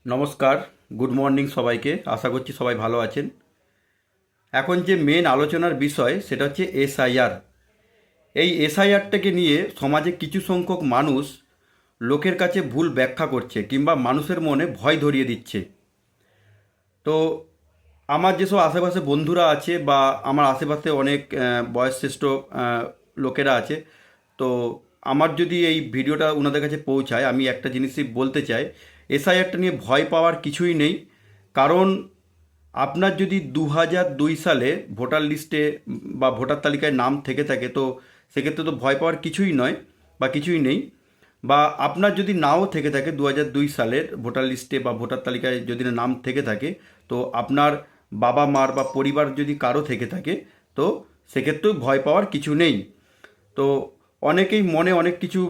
নমস্কার, good morning সবাইকে। আশা করছি সবাই ভালো আছেন। এখন যে মেন আলোচনার বিষয় সেটা হচ্ছে এসআইআর। এই এসআইআরটাকে নিয়ে সমাজে কিছু সংখ্যক মানুষ লোকের কাছে ভুল ব্যাখ্যা করছে কিংবা মানুষের মনে ভয় ধরিয়ে দিচ্ছে। তো আমার যেসব আশেপাশে বন্ধুরা আছে বা আমার আশেপাশে অনেক বয়সশ্রেষ্ঠ লোকেরা আছে, তো আমার যদি এই ভিডিওটা ওনাদের কাছে পৌঁছায়, আমি একটা জিনিসই বলতে চাই, এসআইআরটা নিয়ে ভয় পাওয়ার কিছুই নেই। কারণ আপনার যদি 2002 সালে ভোটার লিস্টে বা ভোটার তালিকায় নাম থেকে থাকে, তো সেক্ষেত্রে তো ভয় পাওয়ার কিছুই নয় বা কিছুই নেই। বা আপনার যদি নাও থেকে থাকে 2002 সালের ভোটার লিস্টে বা ভোটার তালিকায় যদি নাম থেকে থাকে, তো আপনার বাবা মার বা পরিবার যদি কারো থেকে থাকে, তো সেক্ষেত্রেও ভয় পাওয়ার কিছু নেই। তো অনেকেই মনে অনেক কিছু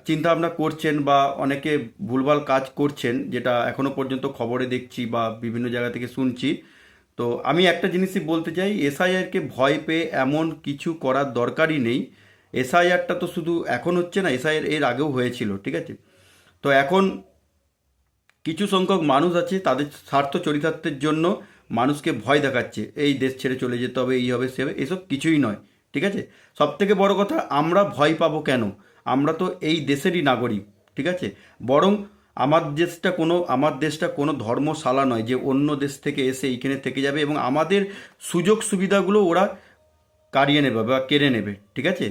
চিন্তা ভাবনা করছেন বা অনেকে ভুলভাল কাজ করছেন, যেটা এখনো পর্যন্ত খবরে দেখছি বা বিভিন্ন জায়গা থেকে শুনছি। তো আমি একটা জিনিসই বলতে চাই, এসআইআরকে ভয় পেয়ে এমন কিছু করার দরকারই নেই। এসআইআরটা তো শুধু এখন হচ্ছে না, এসআইআর এর আগেও হয়েছিল, ঠিক আছে? তো এখন কিছু সংখ্যক মানুষ আছে, তাদের স্বার্থ চরিতার্থের জন্য মানুষকে ভয় দেখাচ্ছে, এই দেশ ছেড়ে চলে যেতে হবে, এই হবে সে হবে, এসব কিছুই নয়, ঠিক আছে? সব থেকে বড় কথা, আমরা ভয় পাবো কেন? আমরা তো এই দেশেরই নাগরিক, ঠিক আছে? বরং আমার দেশটা কোনো ধর্মশালা নয় যে অন্য দেশ থেকে এসে এইখানে থেকে যাবে এবং আমাদের সুযোগ সুবিধাগুলো ওরা কাড়িয়ে নেবে বা কেড়ে নেবে, ঠিক আছে?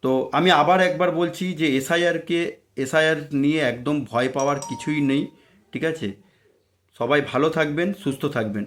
তো আমি আবার একবার বলছি যে এসআইআর নিয়ে একদম ভয় পাওয়ার কিছুই নেই, ঠিক আছে? সবাই ভালো থাকবেন, সুস্থ থাকবেন।